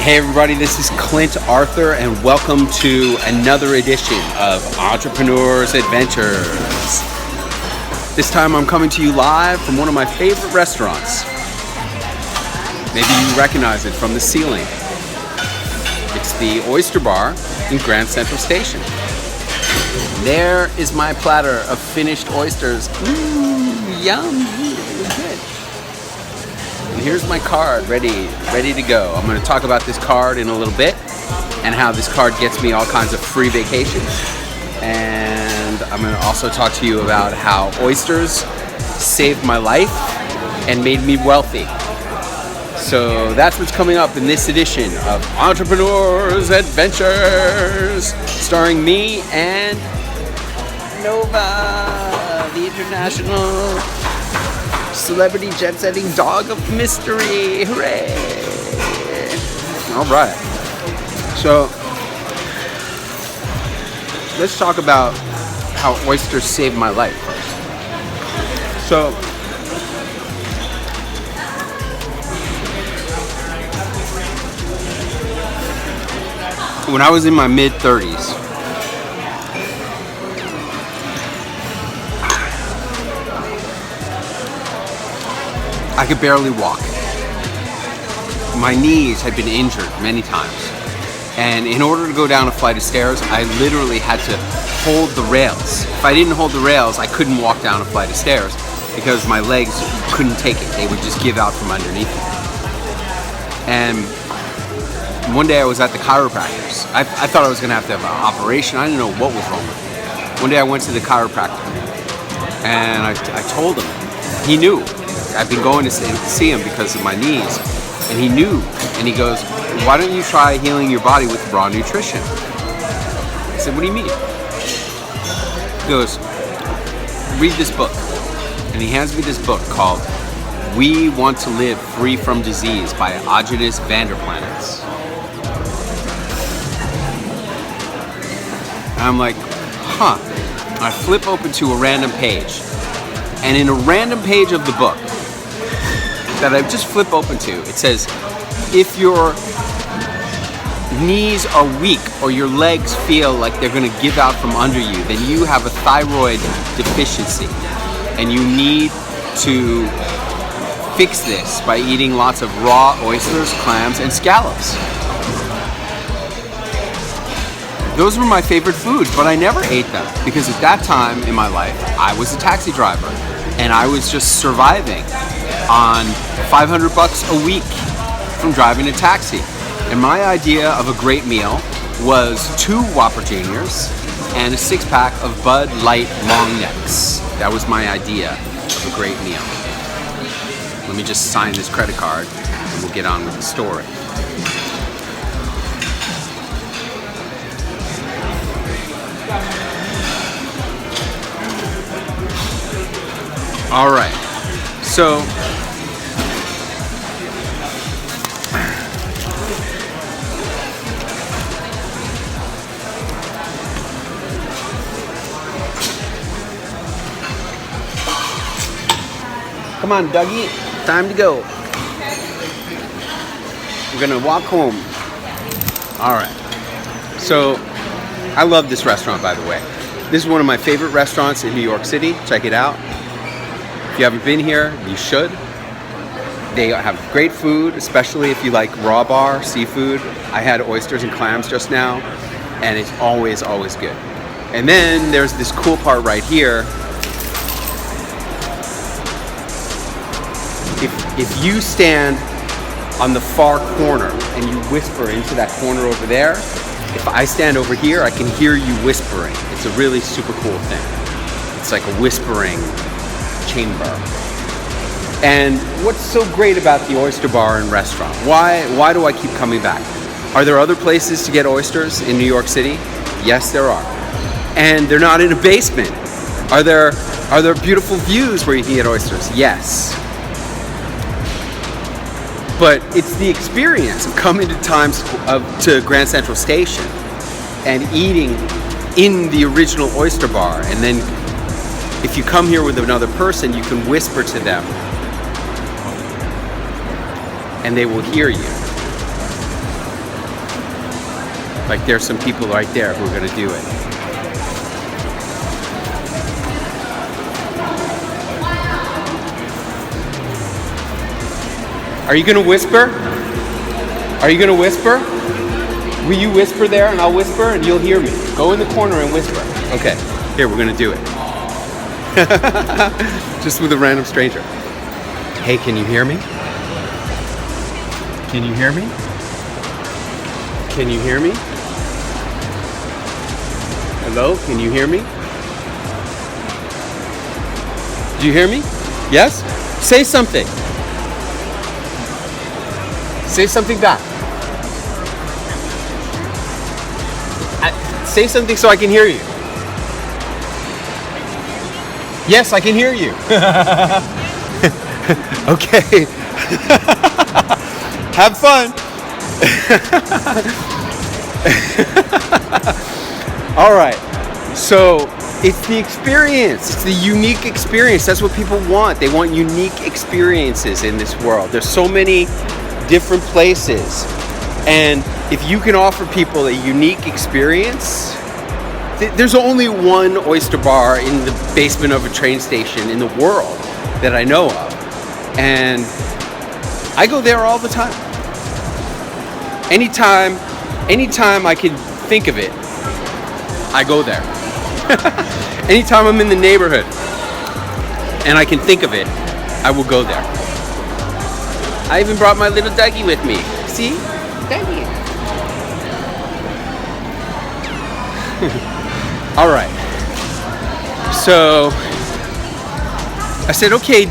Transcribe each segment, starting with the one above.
Hey everybody, this is Clint Arthur and welcome to another edition of Entrepreneurs Adventures. This time I'm coming to you live from one of my favorite restaurants. Maybe you recognize it from the ceiling. It's the Oyster Bar in Grand Central Station. There is my platter of finished oysters. Yum, really good. And here's my card, ready to go. I'm going to talk about this card in a little bit and how this card gets me all kinds of free vacations. And I'm going to also talk to you about how oysters saved my life and made me wealthy. So that's what's coming up in this edition of Entrepreneurs Adventures, starring me and Nova, the international celebrity jet-setting dog of mystery. Hooray! All right. So let's talk about how oysters saved my life first. So when I was in my mid-30s, I could barely walk. My knees had been injured many times. And in order to go down a flight of stairs, I literally had to hold the rails. If I didn't hold the rails, I couldn't walk down a flight of stairs because my legs couldn't take it. They would just give out from underneath me. And one day I was at the chiropractor's. I thought I was going to have an operation. I didn't know what was wrong with me. One day I went to the chiropractor and I told him. He knew. I've been going to see him because of my knees. And he knew. And he goes, why don't you try healing your body with raw nutrition? I said, what do you mean? He goes, read this book. And he hands me this book called We Want to Live Free from Disease by Augustus Vanderplanitz. And I'm like, huh. I flip open to a random page. And in a random page of the book that I just flip open to, it says, if your knees are weak or your legs feel like they're going to give out from under you, then you have a thyroid deficiency. And you need to fix this by eating lots of raw oysters, clams, and scallops. Those were my favorite foods, but I never ate them because at that time in my life, I was a taxi driver and I was just surviving on $500 a week from driving a taxi. And my idea of a great meal was 2 Whopper Juniors and a 6-pack of Bud Light Long Necks. That was my idea of a great meal. Let me just sign this credit card and we'll get on with the story. All right, so come on, Dougie, time to go. We're gonna walk home. All right, so I love this restaurant, by the way. This is one of my favorite restaurants in New York City. Check it out. If you haven't been here, you should. They have great food, especially if you like raw bar, seafood. I had oysters and clams just now, and it's always good. And then there's this cool part right here. If you stand on the far corner and you whisper into that corner over there, if I stand over here, I can hear you whispering. It's a really super cool thing. It's like a whispering chamber. And what's so great about the Oyster Bar and restaurant? Why do I keep coming back? Are there other places to get oysters in New York City? Yes, there are. And they're not in a basement. Are there beautiful views where you can get oysters? Yes. But it's the experience of coming to Grand Central Station and eating in the original Oyster Bar, and then if you come here with another person, you can whisper to them and they will hear you. Like there's some people right there who are going to do it. Are you going to whisper? Are you going to whisper? Will you whisper there and I'll whisper and you'll hear me? Go in the corner and whisper. Okay, here, we're going to do it. Just with a random stranger. Hey, can you hear me? Can you hear me? Can you hear me? Hello, can you hear me? Do you hear me? Yes? Say something. Say something back. Say something so I can hear you. Yes, I can hear you. Okay. Have fun. All right. So it's the experience. It's the unique experience. That's what people want. They want unique experiences in this world. There's so many different places. And if you can offer people a unique experience, there's only one oyster bar in the basement of a train station in the world that I know of. And I go there all the time. Anytime I can think of it, I go there. Anytime I'm in the neighborhood and I can think of it, I will go there. I even brought my little doggy with me. See? Doggy. All right. So I said, okay,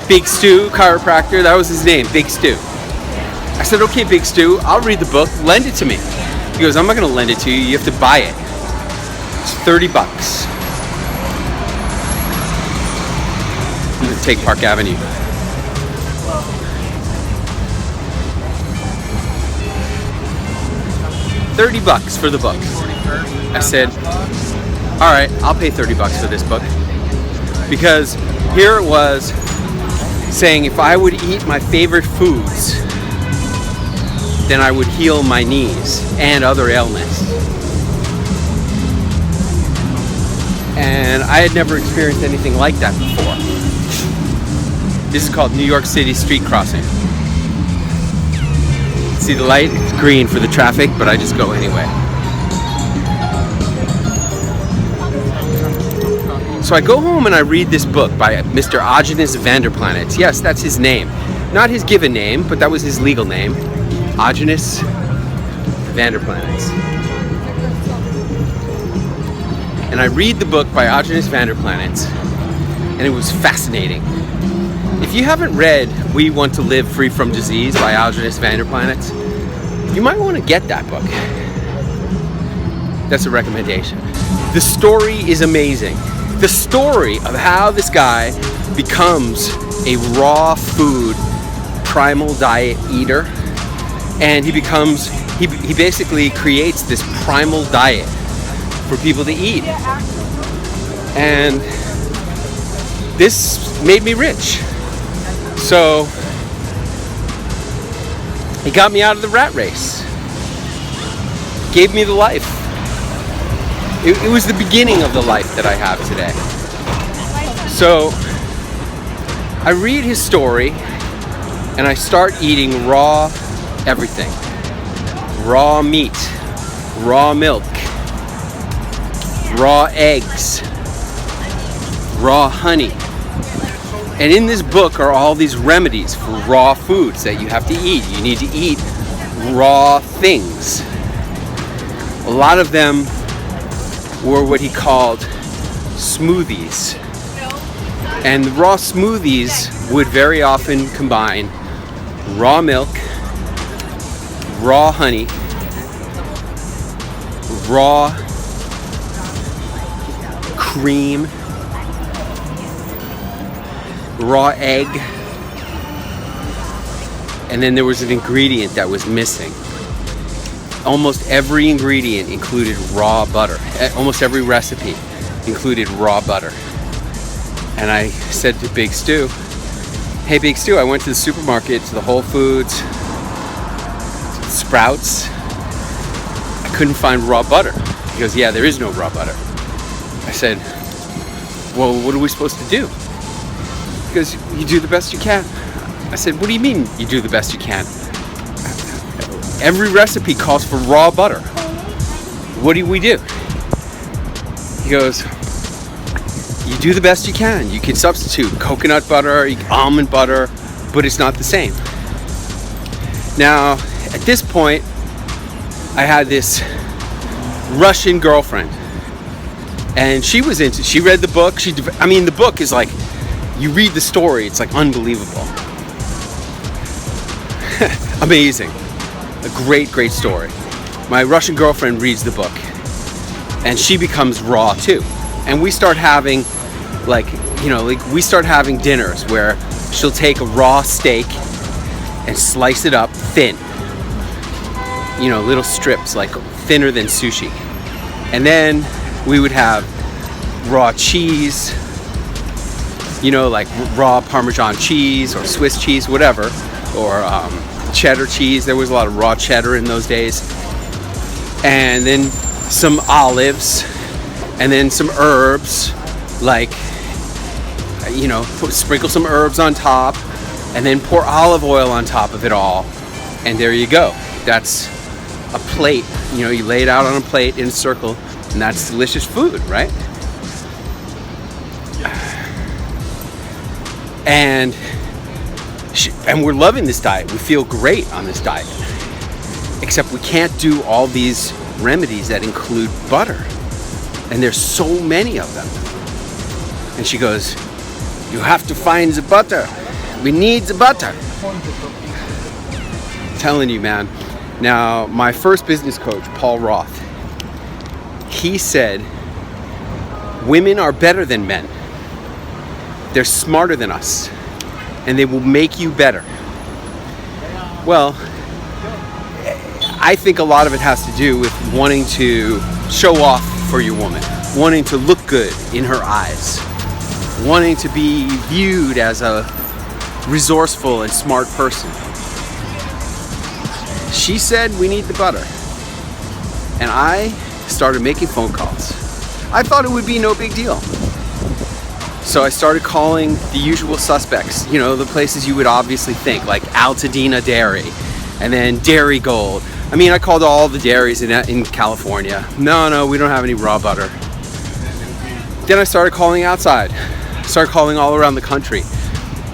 Big Stu, chiropractor, that was his name, Big Stu. I said, okay, Big Stu, I'll read the book, lend it to me. He goes, I'm not going to lend it to you, you have to buy it. It's $30. I'm going to take Park Avenue. $30 for the book. I said, all right, I'll pay $30 for this book. Because here it was saying if I would eat my favorite foods, then I would heal my knees and other ailments. And I had never experienced anything like that before. This is called New York City street crossing. See the light? It's green for the traffic, but I just go anyway. So I go home and I read this book by Mr. Ogenus Vanderplanets. Yes, that's his name. Not his given name, but that was his legal name. Ogenus Vanderplanets. And I read the book by Ogenus Vanderplanets, and it was fascinating. If you haven't read We Want to Live Free from Disease by Ogenus Vanderplanets, you might want to get that book. That's a recommendation. The story is amazing. The story of how this guy becomes a raw food, primal diet eater, and he basically creates this primal diet for people to eat. And this made me rich. So he got me out of the rat race. Gave me the life. It was the beginning of the life that I have today. So I read his story and I start eating raw everything. Raw meat, raw milk, raw eggs, raw honey. And in this book are all these remedies for raw foods that you have to eat. You need to eat raw things. A lot of them were what he called smoothies. And the raw smoothies would very often combine raw milk, raw honey, raw cream, raw egg, and then there was an ingredient that was missing. Almost every ingredient included raw butter. Almost every recipe included raw butter. And I said to Big Stu, hey Big Stu, I went to the supermarket, to the Whole Foods, to the Sprouts. I couldn't find raw butter. He goes, yeah, there is no raw butter. I said, well, what are we supposed to do? He goes, you do the best you can. I said, what do you mean you do the best you can? Every recipe calls for raw butter. What do we do? He goes, you do the best you can. You can substitute coconut butter, almond butter, but it's not the same. Now, at this point, I had this Russian girlfriend, and she read the book. The book is like, you read the story, it's like unbelievable. Amazing. A great, great story. My Russian girlfriend reads the book, and she becomes raw too. And we start having dinners where she'll take a raw steak and slice it up thin. Little strips, like thinner than sushi. And then we would have raw cheese, like raw Parmesan cheese or Swiss cheese, whatever, or cheddar cheese. There was a lot of raw cheddar in those days. And then some olives, and then some herbs, sprinkle some herbs on top, and then pour olive oil on top of it all. And there you go. That's a plate. You lay it out on a plate in a circle, and that's delicious food, right? And we're loving this diet. We feel great on this diet. Except we can't do all these remedies that include butter. And there's so many of them. And she goes, you have to find the butter. We need the butter. I'm telling you, man. Now, my first business coach, Paul Roth, he said, women are better than men. They're smarter than us, and they will make you better. Well, I think a lot of it has to do with wanting to show off for your woman, wanting to look good in her eyes, wanting to be viewed as a resourceful and smart person. She said we need the butter, and I started making phone calls. I thought it would be no big deal. So I started calling the usual suspects, the places you would obviously think, like Altadena Dairy, and then Dairy Gold. I called all the dairies in California. No, we don't have any raw butter. Then I started calling outside. I started calling all around the country.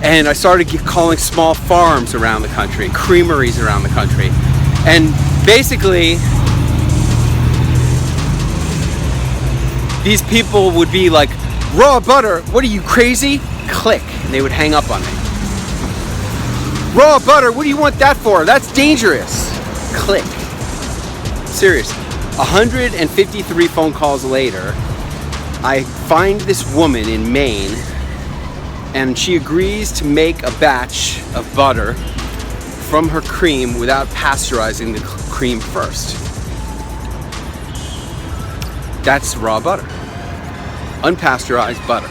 And I started calling small farms around the country, creameries around the country. And basically, these people would be like, raw butter, what are you, crazy? Click, and they would hang up on me. Raw butter, what do you want that for? That's dangerous. Click. Serious. 153 phone calls later, I find this woman in Maine, and she agrees to make a batch of butter from her cream without pasteurizing the cream first. That's raw butter. Unpasteurized butter.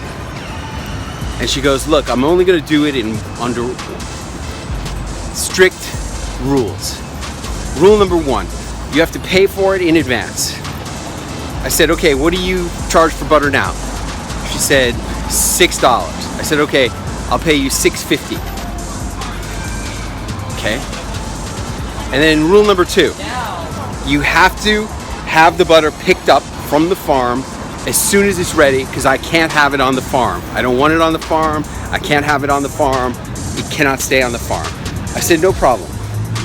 And she goes, look, I'm only going to do it under strict rules. Rule number 1, you have to pay for it in advance. I said, okay, what do you charge for butter now? She said, $6. I said, okay, I'll pay you $6.50. Okay. And then rule number 2, you have to have the butter picked up from the farm as soon as it's ready, because I can't have it on the farm. I don't want it on the farm. I can't have it on the farm. It cannot stay on the farm. I said, no problem.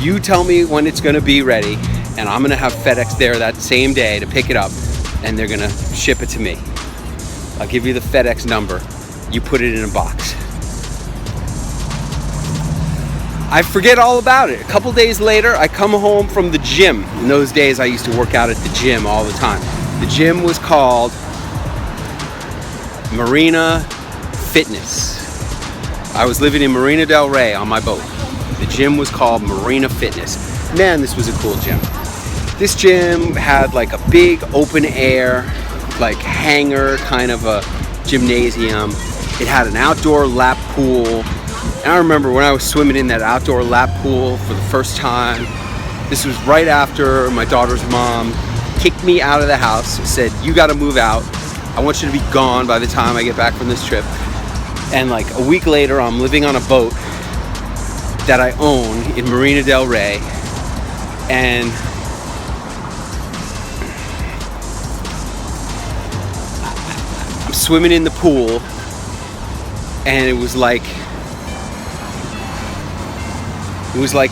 You tell me when it's going to be ready, and I'm going to have FedEx there that same day to pick it up, and they're going to ship it to me. I'll give you the FedEx number. You put it in a box. I forget all about it. A couple days later, I come home from the gym. In those days, I used to work out at the gym all the time. The gym was called Marina Fitness. I was living in Marina Del Rey on my boat. The gym was called Marina Fitness. Man, this was a cool gym. This gym had like a big open air, like hangar kind of a gymnasium. It had an outdoor lap pool. And I remember when I was swimming in that outdoor lap pool for the first time. This was right after my daughter's mom kicked me out of the house, said, you got to move out. I want you to be gone by the time I get back from this trip. And like a week later, I'm living on a boat that I own in Marina del Rey. And I'm swimming in the pool. And it was like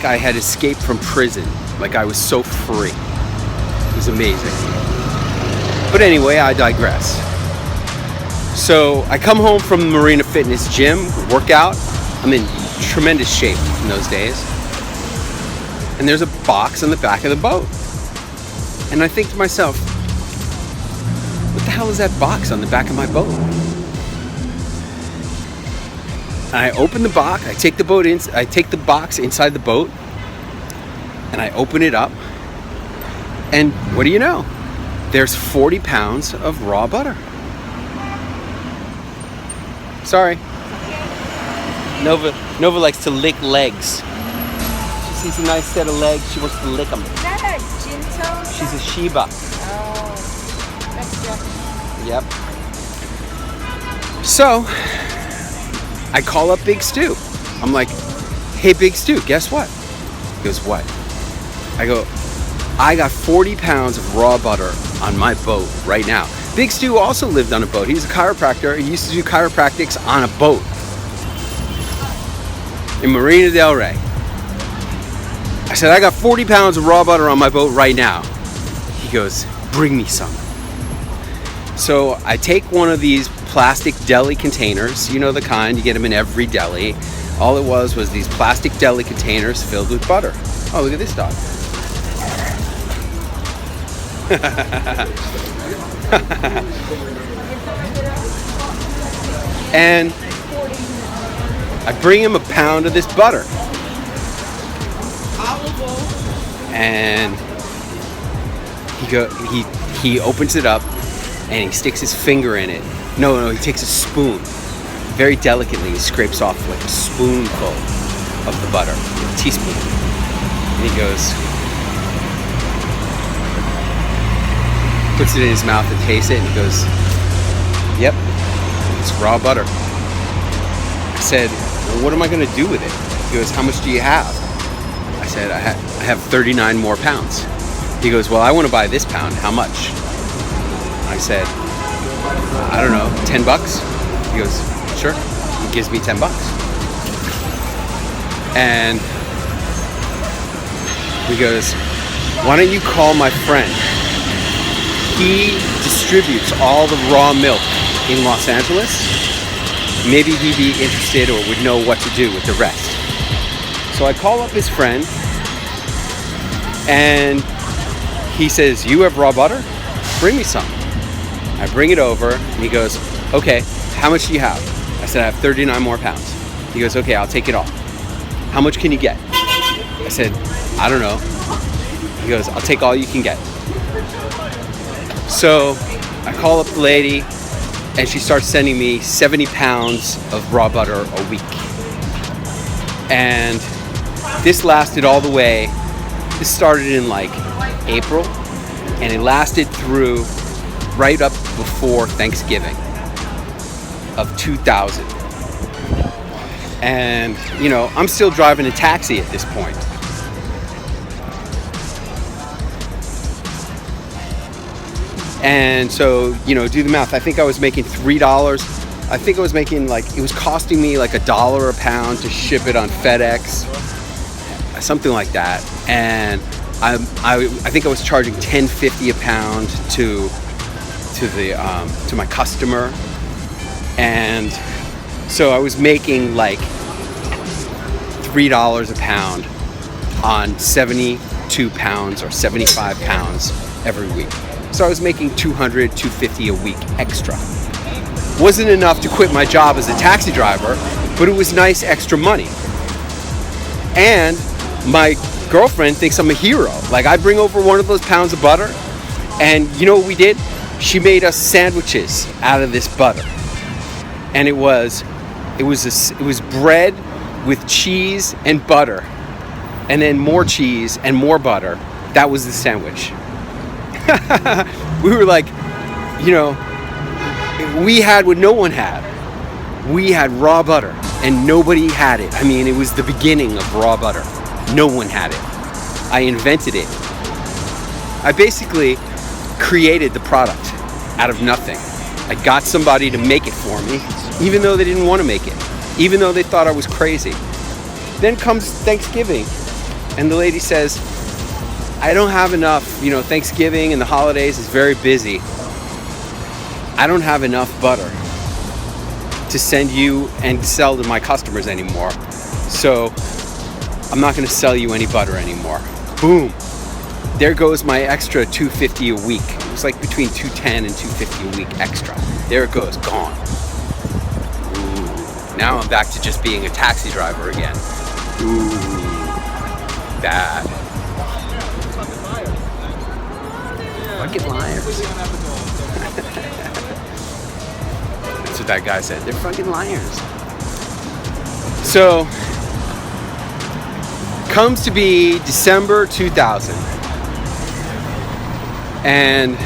I had escaped from prison. Like I was so free. It was amazing. But anyway, I digress. So I come home from the Marina Fitness gym, workout. I'm in tremendous shape in those days. And there's a box on the back of the boat. And I think to myself, what the hell is that box on the back of my boat? And I open the box, I take the box inside the boat, and I open it up. And what do you know? There's 40 pounds of raw butter. Sorry. Nova likes to lick legs. She sees a nice set of legs, she wants to lick them. Is that a Jinto? She's a Shiba. Oh, that's Yep. So, I call up Big Stu. I'm like, hey Big Stu, guess what? He goes, what? I go, I got 40 pounds of raw butter on my boat right now. Big Stu also lived on a boat. He's a chiropractor. He used to do chiropractics on a boat in Marina del Rey. I said, I got 40 pounds of raw butter on my boat right now. He goes, bring me some. So I take one of these plastic deli containers, you know the kind, you get them in every deli. All it was these plastic deli containers filled with butter. Oh, look at this dog. And I bring him a pound of this butter. And he opens it up and he sticks his finger in it. No, he takes a spoon. Very delicately, he scrapes off like a spoonful of the butter, a teaspoon. And he goes, puts it in his mouth and tastes it, and he goes, yep, it's raw butter. I said, well, what am I going to do with it? He goes, how much do you have? I said, I have 39 more pounds. He goes, well, I want to buy this pound. How much? I said, I don't know, 10 bucks? He goes, sure. He gives me 10 bucks. And he goes, why don't you call my friend? He distributes all the raw milk in Los Angeles. Maybe he'd be interested or would know what to do with the rest. So I call up his friend and he says, you have raw butter? Bring me some. I bring it over and he goes, okay, how much do you have? I said, I have 39 more pounds. He goes, okay, I'll take it all. How much can you get? I said, I don't know. He goes, I'll take all you can get. So I call up the lady and she starts sending me 70 pounds of raw butter a week. And this lasted all the way. This started in like April and it lasted through right up before Thanksgiving of 2000. And, you know, I'm still driving a taxi at this point. And so, you know, do the math. I think I was making $3. I think I was making like, it was costing me like $1 a pound to ship it on FedEx, something like that. And I think I was charging $10.50 a pound to my customer. And so I was making like $3 a pound on 72 pounds or 75 pounds every week. So I was making $200, $250 a week extra. Wasn't enough to quit my job as a taxi driver, but it was nice extra money. And my girlfriend thinks I'm a hero. Like, I bring over one of those pounds of butter, and you know what we did? She made us sandwiches out of this butter. And it was bread with cheese and butter, and then more cheese and more butter. That was the sandwich. we were like, you know, we had what no one had. We had raw butter, and nobody had it. I mean, it was the beginning of raw butter. No one had it. I invented it. I basically created the product out of nothing. I got somebody to make it for me, even though they didn't want to make it, even though they thought I was crazy. Then comes Thanksgiving, and the lady says, I don't have enough, you know, Thanksgiving and the holidays is very busy. I don't have enough butter to send you and sell to my customers anymore. So I'm not going to sell you any butter anymore. Boom. There goes my extra $2.50 a week. It was like between $2.10 and $2.50 a week extra. There it goes, gone. Ooh. Now I'm back to just being a taxi driver again. Ooh. Bad. Fucking liars. That's what that guy said. They're fucking liars. So, comes to be December 2000. And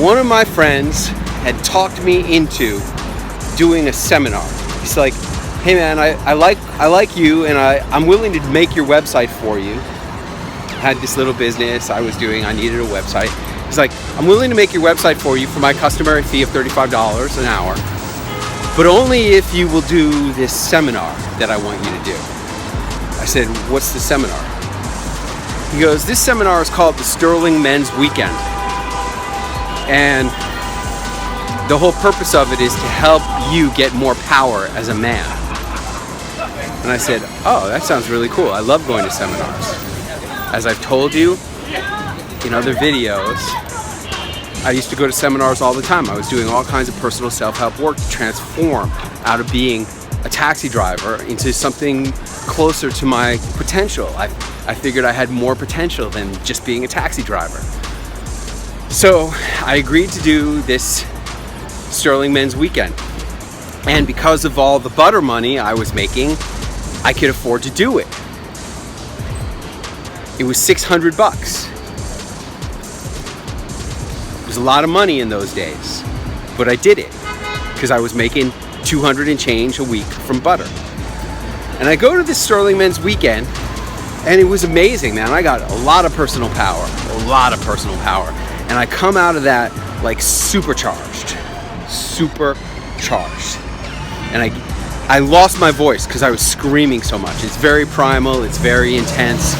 one of my friends had talked me into doing a seminar. He's like, hey man, I like you, and I'm willing to make your website for you. I had this little business I was doing. I needed a website. He's like, I'm willing to make your website for you for my customary fee of $35 an hour, but only if you will do this seminar that I want you to do. I said, what's the seminar? He goes, this seminar is called the Sterling Men's Weekend. And the whole purpose of it is to help you get more power as a man. And I said, oh, that sounds really cool. I love going to seminars. As I've told you in other videos, I used to go to seminars all the time. I was doing all kinds of personal self-help work to transform out of being a taxi driver into something closer to my potential. I figured I had more potential than just being a taxi driver. So I agreed to do this Sterling Men's Weekend. And because of all the butter money I was making, I could afford to do it. It was $600. It was a lot of money in those days, but I did it because I was making 200 and change a week from butter. And I go to this Sterling Men's Weekend, and it was amazing, man. I got a lot of personal power, and I come out of that like supercharged. And I lost my voice because I was screaming so much. It's very primal, it's very intense.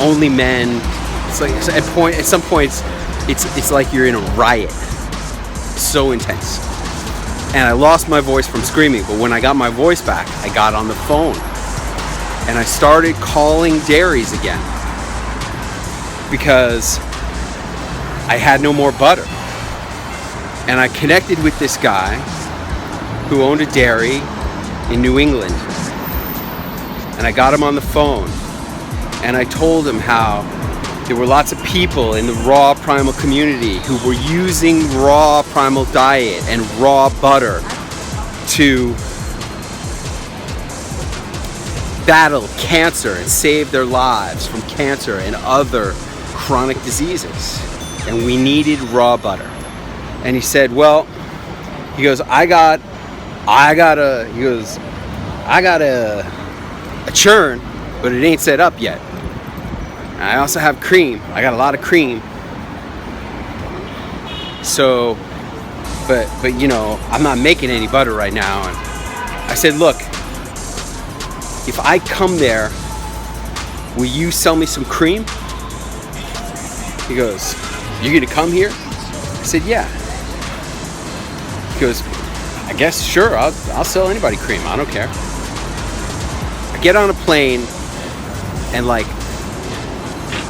Only men. It's like at some points, it's like you're in a riot. So intense. And I lost my voice from screaming, but when I got my voice back, I got on the phone and I started calling dairies again because I had no more butter. And I connected with this guy who owned a dairy in New England. And I got him on the phone. And I told him how there were lots of people in the raw primal community who were using raw primal diet and raw butter to battle cancer and save their lives from cancer and other chronic diseases. And we needed raw butter. And he said, well, he goes, I got a churn, but it ain't set up yet. I also have cream. I got a lot of cream. So, but you know, I'm not making any butter right now. And I said, look, if I come there, will you sell me some cream? He goes, you gonna come here? I said, yeah. He goes, I guess, sure, I'll sell anybody cream. I don't care. I get on a plane and like,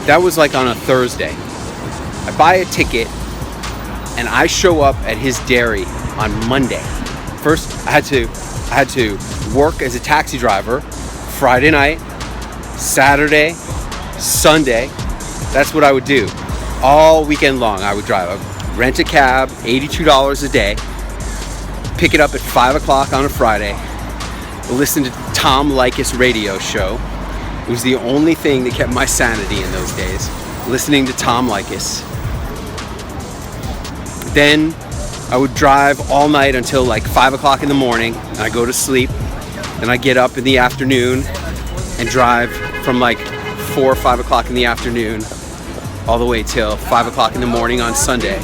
that was like on a Thursday. I buy a ticket and I show up at his dairy on Monday. First, I had to work as a taxi driver Friday night, Saturday, Sunday. That's what I would do. All weekend long I would drive. I would rent a cab, $82 a day, pick it up at 5 o'clock on a Friday, listen to Tom Leykis radio show. It was the only thing that kept my sanity in those days. listening to Tom Likas. Then I would drive all night until like 5 o'clock in the morning, and I go to sleep. Then I get up in the afternoon and drive from like 4 or 5 o'clock in the afternoon all the way till 5 o'clock in the morning on Sunday.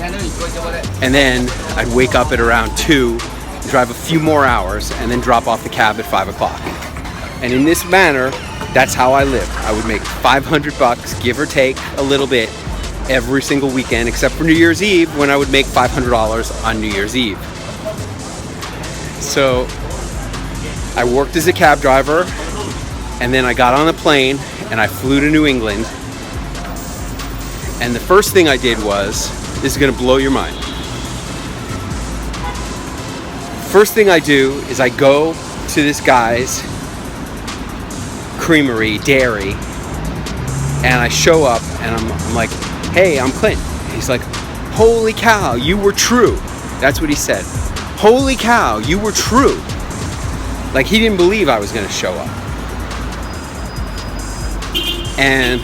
And then I'd wake up at around 2, drive a few more hours, and then drop off the cab at 5 o'clock. And in this manner, that's how I lived. I would make $500, give or take a little bit, every single weekend, except for New Year's Eve, when I would make $500 on New Year's Eve. So I worked as a cab driver, and then I got on a plane and I flew to New England. And the first thing I did was, this is gonna blow your mind. First thing I do is I go to this guy's creamery, dairy, and I show up and I'm like, hey, I'm Clint. He's like, holy cow, you were true. That's what he said. Holy cow, you were true. Like, he didn't believe I was gonna show up. And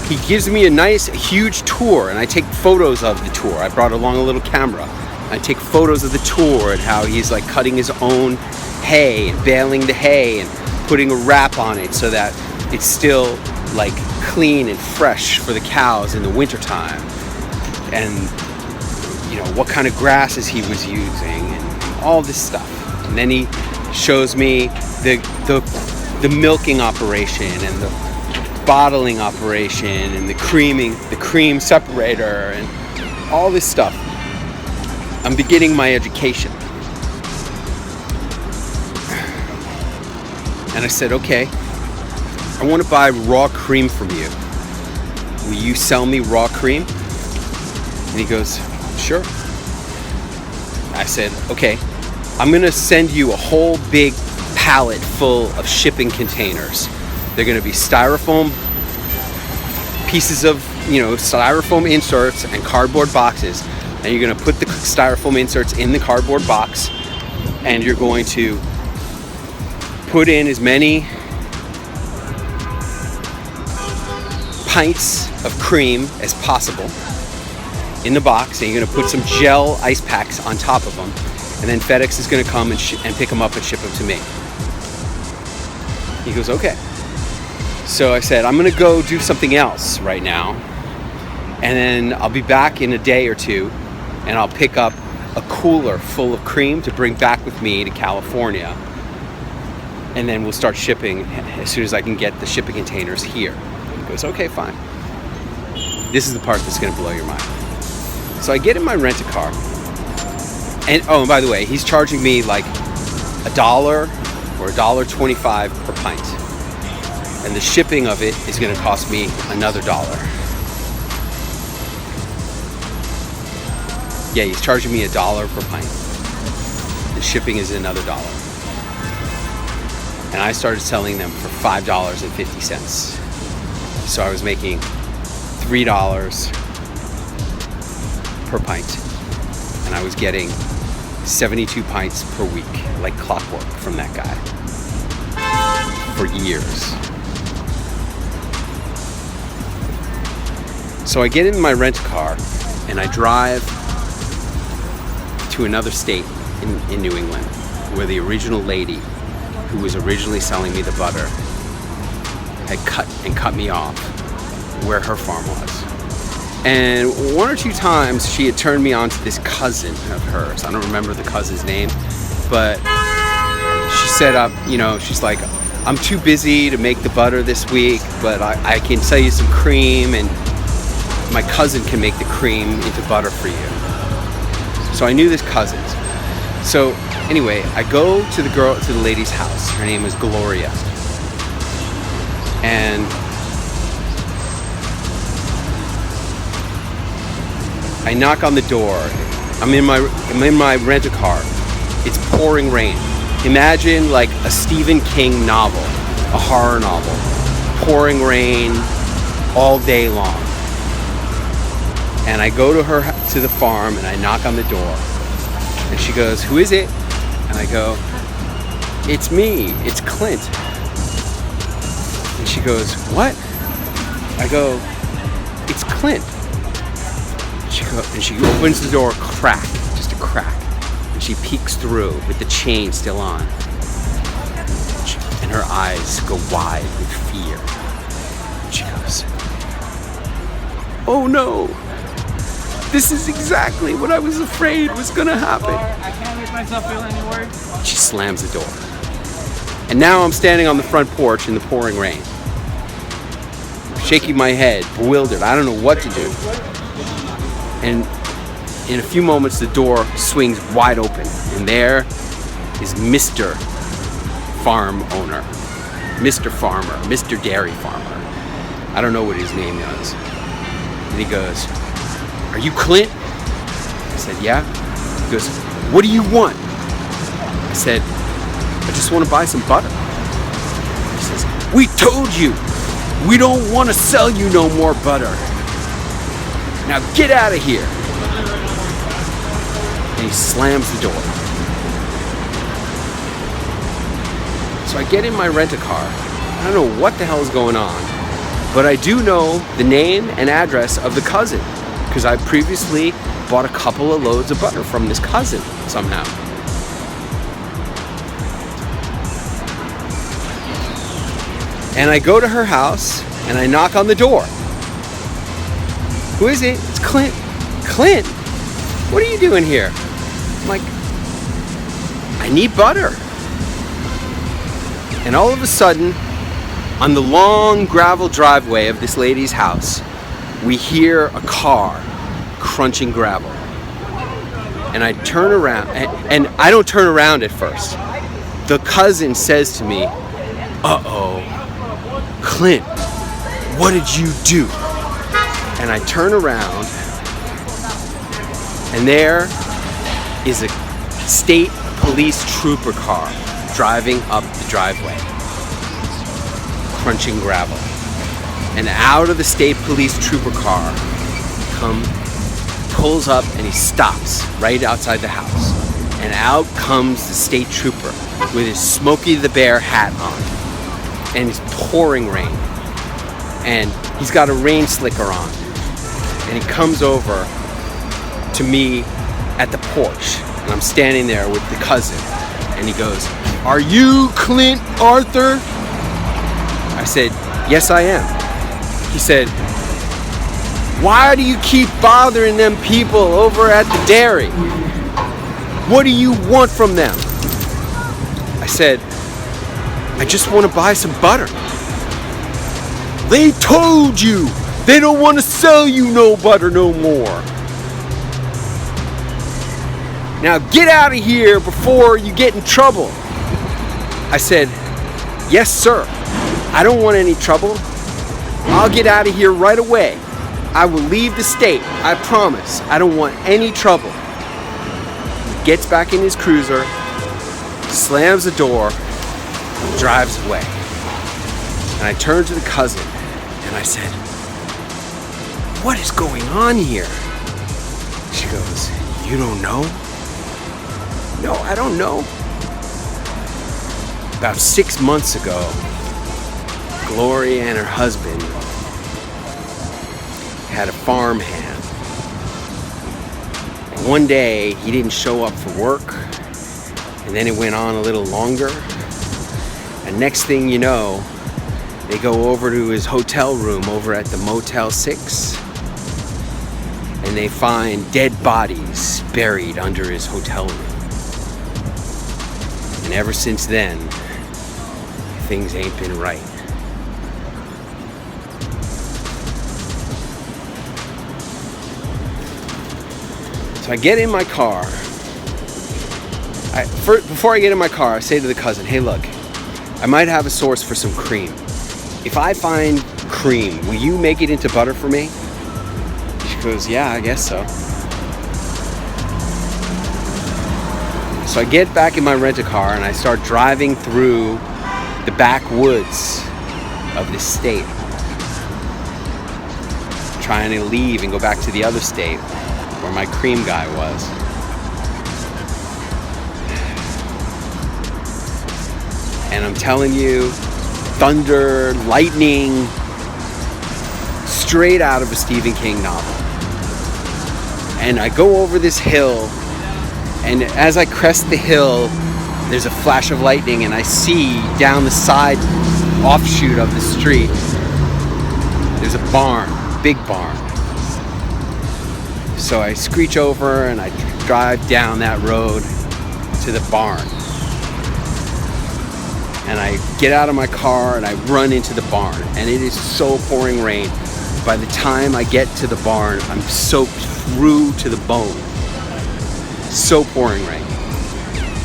he gives me a nice, huge tour, and I take photos of the tour. I brought along a little camera. I take photos of the tour and how he's like cutting his own hay and baling the hay and putting a wrap on it so that it's still like clean and fresh for the cows in the wintertime. And you know, what kind of grasses he was using and all this stuff. And then he shows me the milking operation and the bottling operation and the cream separator and all this stuff. I'm beginning my education. And I said, okay, I want to buy raw cream from you. Will you sell me raw cream? And he goes, sure. I said, okay, I'm going to send you a whole big pallet full of shipping containers. They're going to be styrofoam pieces of, styrofoam inserts and cardboard boxes. And you're going to put the styrofoam inserts in the cardboard box, and you're going to put in as many pints of cream as possible in the box, and you're going to put some gel ice packs on top of them, and then FedEx is going to come and pick them up and ship them to me. He goes, okay. So I said, I'm going to go do something else right now, and then I'll be back in a day or two, and I'll pick up a cooler full of cream to bring back with me to California, and then we'll start shipping as soon as I can get the shipping containers here. He goes, okay, fine. This is the part that's going to blow your mind. So I get in my rent-a-car, and oh, and by the way, he's charging me like $1 or $1.25 per pint, and the shipping of it is going to cost me another $1. Yeah, he's charging me $1 per pint. The shipping is another $1. And I started selling them for $5.50. So I was making $3 per pint. And I was getting 72 pints per week, like clockwork, from that guy. For years. So I get in my rent car and I drive to another state in New England, where the original lady who was originally selling me the butter had cut me off where her farm was. And one or two times she had turned me on to this cousin of hers. I don't remember the cousin's name, but she set up, she's like, I'm too busy to make the butter this week, but I can sell you some cream, and my cousin can make the cream into butter for you. So I knew this cousin. So anyway, I go to the lady's house. Her name is Gloria. And I knock on the door. I'm in my rent-a-car. It's pouring rain. Imagine like a Stephen King novel, a horror novel. Pouring rain all day long. And I go to the farm and I knock on the door. And she goes, who is it? And I go, it's me, it's Clint. And she goes, what? I go, it's Clint. And she opens the door, crack, just a crack. And she peeks through with the chain still on. And her eyes go wide with fear. And she goes, "Oh no, this is exactly what I was afraid was gonna happen." I can't make myself feel any worse. She slams the door. And now I'm standing on the front porch in the pouring rain, shaking my head, bewildered. I don't know what to do. And in a few moments, the door swings wide open, and there is Mr. Farm owner, Mr. Farmer, Mr. Dairy Farmer. I don't know what his name is. And he goes, "Are you Clint?" I said, "Yeah." He goes, "What do you want?" I said, "I just want to buy some butter." He says, "We told you, we don't want to sell you no more butter. Now get out of here." And he slams the door. So I get in my rent-a-car. I don't know what the hell is going on, but I do know the name and address of the cousin, because I previously bought a couple of loads of butter from this cousin somehow. And I go to her house and I knock on the door. "Who is it?" "It's Clint." "Clint? What are you doing here?" I'm like, "I need butter." And all of a sudden, on the long gravel driveway of this lady's house, we hear a car crunching gravel. And I turn around, and I don't turn around at first. The cousin says to me, "Uh-oh, Clint, what did you do?" And I turn around, and there is a state police trooper car driving up the driveway, crunching gravel. And out of the state police trooper car pulls up, and he stops right outside the house. And out comes the state trooper with his Smokey the Bear hat on. And it's pouring rain. And he's got a rain slicker on. And he comes over to me at the porch. And I'm standing there with the cousin. And he goes, "Are you Clint Arthur?" I said, "Yes, I am." He said, "Why do you keep bothering them people over at the dairy? What do you want from them?" I said, "I just want to buy some butter." "They told you they don't want to sell you no butter no more. Now get out of here before you get in trouble." I said, "Yes, sir. I don't want any trouble. I'll get out of here right away. I will leave the state. I promise. I don't want any trouble." He gets back in his cruiser, slams the door, and drives away. And I turned to the cousin and I said, "What is going on here?" She goes, "You don't know?" "No, I don't know." About 6 months ago, Gloria and her husband had a farmhand. One day, he didn't show up for work, and then it went on a little longer. And next thing you know, they go over to his hotel room over at the Motel 6, and they find dead bodies buried under his hotel room. And ever since then, things ain't been right. So I get in my car. Before I get in my car, I say to the cousin, "Hey, look, I might have a source for some cream. If I find cream, will you make it into butter for me?" She goes, "Yeah, I guess so." So I get back in my rent-a-car and I start driving through the backwoods of this state, trying to leave and go back to the other state where my cream guy was. And I'm telling you, thunder, lightning, straight out of a Stephen King novel. And I go over this hill, and as I crest the hill, there's a flash of lightning, and I see down the side offshoot of the street, there's a barn, big barn. So I screech over and I drive down that road to the barn. And I get out of my car and I run into the barn, and it is so pouring rain. By the time I get to the barn, I'm soaked through to the bone. So pouring rain.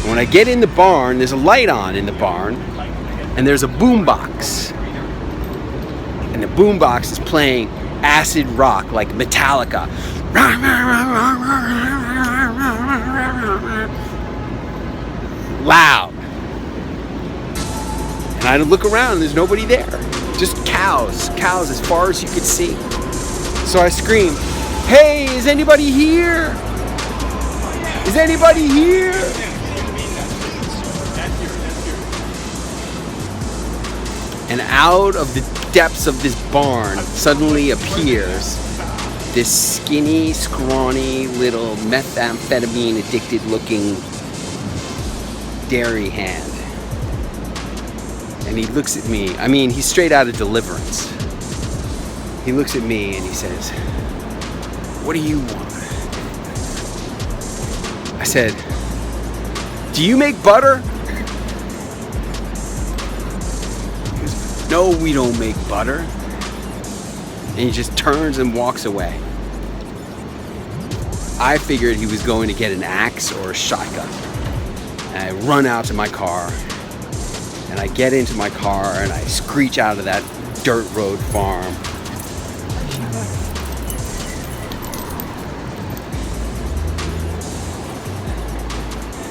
When I get in the barn, there's a light on in the barn, and there's a boombox. And the boombox is playing acid rock like Metallica. Loud. And I look around and there's nobody there. Just cows as far as you could see. So I scream, "Hey, is anybody here? Is anybody here?" And out of the depths of this barn suddenly appears this skinny, scrawny, little methamphetamine addicted looking dairy hand. And he looks at me. I mean, he's straight out of Deliverance. He looks at me and he says, "What do you want?" I said, "Do you make butter?" He goes, "No, we don't make butter." And he just turns and walks away. I figured he was going to get an axe or a shotgun. And I run out to my car. And I get into my car and I screech out of that dirt road farm.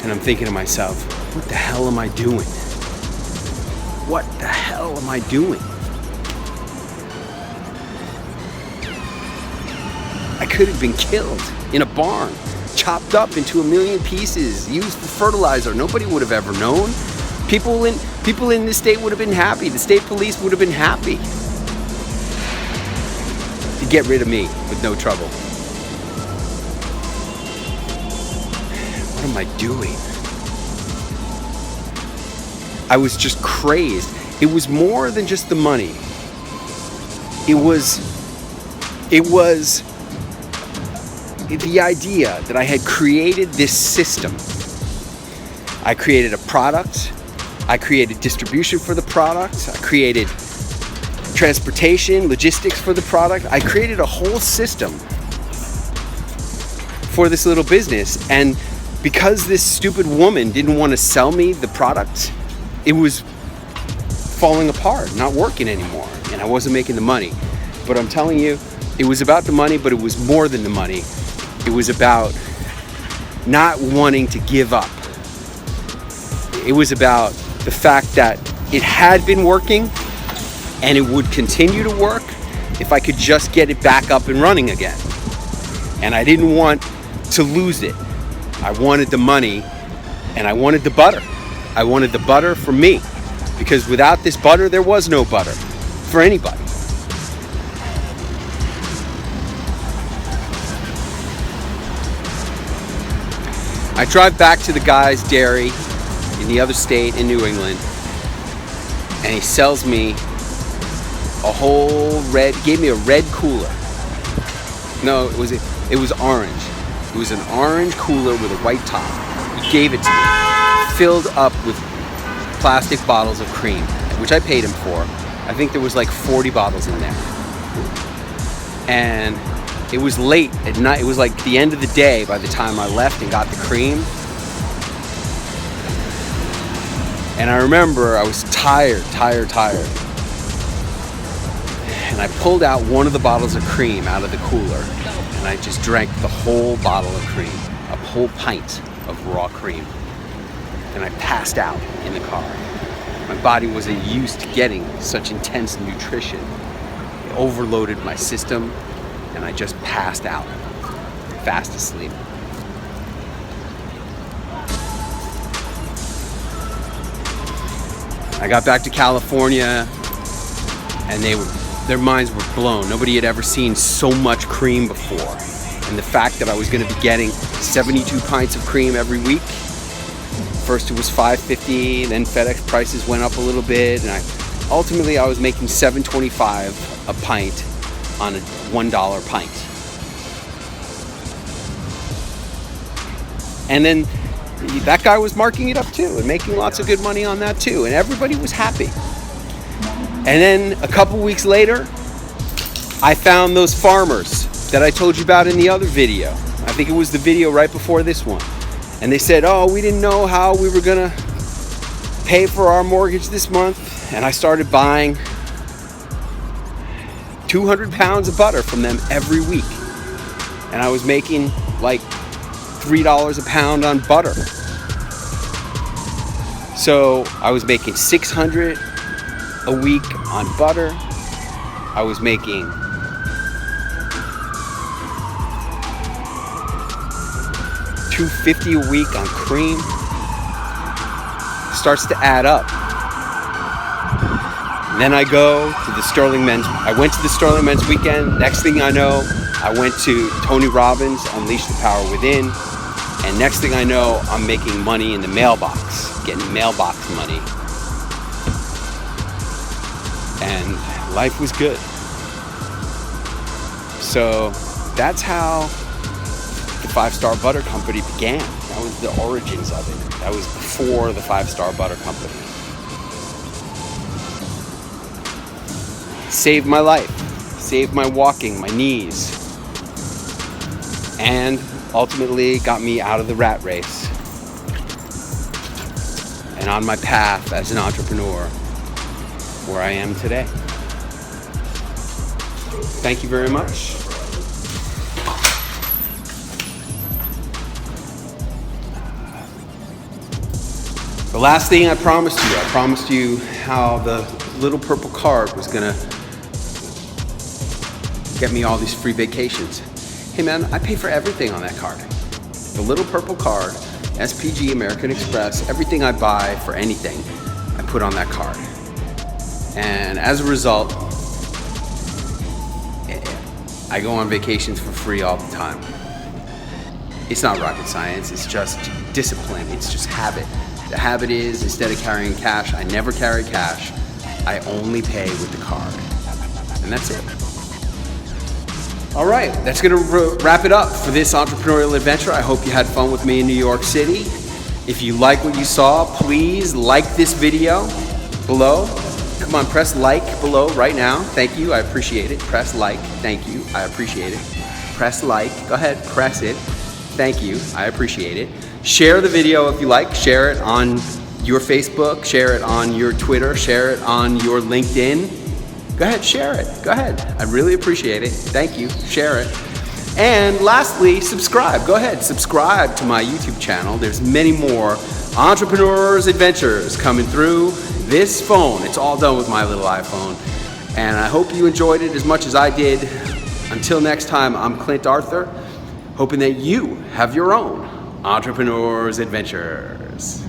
And I'm thinking to myself, what the hell am I doing? What the hell am I doing? I could have been killed in a barn, chopped up into a million pieces, used for fertilizer. Nobody would have ever known. People in this state would have been happy. The state police would have been happy to get rid of me with no trouble. What am I doing? I was just crazed. It was more than just the money. It was the idea that I had created this system. I created a product. I created distribution for the product. I created transportation, logistics for the product. I created a whole system for this little business. And because this stupid woman didn't want to sell me the product, it was falling apart, not working anymore. And I wasn't making the money. But I'm telling you, it was about the money, but it was more than the money. It was about not wanting to give up. It was about the fact that it had been working and it would continue to work if I could just get it back up and running again. And I didn't want to lose it. I wanted the money and I wanted the butter. I wanted the butter for me, because without this butter, there was no butter for anybody. I drive back to the guy's dairy in the other state in New England, and he sells me gave me a red cooler. No, it was orange. It was an orange cooler with a white top. He gave it to me, filled up with plastic bottles of cream, which I paid him for. I think there was like 40 bottles in there. And it was late at night. It was like the end of the day by the time I left and got the cream. And I remember I was tired. And I pulled out one of the bottles of cream out of the cooler, and I just drank the whole bottle of cream, a whole pint of raw cream. And I passed out in the car. My body wasn't used to getting such intense nutrition. It overloaded my system, and I just passed out, fast asleep. I got back to California, and they their minds were blown. Nobody had ever seen so much cream before. And the fact that I was going to be getting 72 pints of cream every week. First it was $5.50, then FedEx prices went up a little bit, and ultimately I was making $7.25 a pint on a $1 pint. And then that guy was marking it up too and making lots of good money on that too, and everybody was happy. And then a couple weeks later, I found those farmers that I told you about in the other video. I think it was the video right before this one. And they said, oh, we didn't know how we were gonna pay for our mortgage this month. And I started buying 200 pounds of butter from them every week. And I was making like $3 a pound on butter. So I was making $600 a week on butter. I was making $250 a week on cream. Starts to add up. And then I go to the Sterling Men's. I went to the Sterling Men's weekend. Next thing I know, I went to Tony Robbins, Unleash the Power Within. And next thing I know, I'm making money in the mailbox, getting mailbox money. And life was good. So that's how the 5-Star Butter Company began. That was the origins of it. That was before the 5-Star Butter Company. Saved my life, saved my walking, my knees, and ultimately got me out of the rat race and on my path as an entrepreneur where I am today. Thank you very much. The last thing I promised you how the little purple card was gonna get me all these free vacations. Hey man, I pay for everything on that card. The little purple card, SPG, American Express, everything I buy for anything, I put on that card. And as a result, I go on vacations for free all the time. It's not rocket science, it's just discipline, it's just habit. The habit is, instead of carrying cash, I never carry cash. I only pay with the card. And that's it. All right, that's gonna wrap it up for this entrepreneurial adventure. I hope you had fun with me in New York City. If you like what you saw, please like this video below. Come on, press like below right now. Thank you, I appreciate it. Press like, thank you, I appreciate it. Press like, go ahead, press it. Thank you, I appreciate it. Share the video if you like. Share it on your Facebook, share it on your Twitter, share it on your LinkedIn. Go ahead, share it. Go ahead. I really appreciate it. Thank you. Share it. And lastly, subscribe. Go ahead, subscribe to my YouTube channel. There's many more entrepreneurs' adventures coming through this phone. It's all done with my little iPhone. And I hope you enjoyed it as much as I did. Until next time, I'm Clint Arthur, hoping that you have your own entrepreneurs' adventures.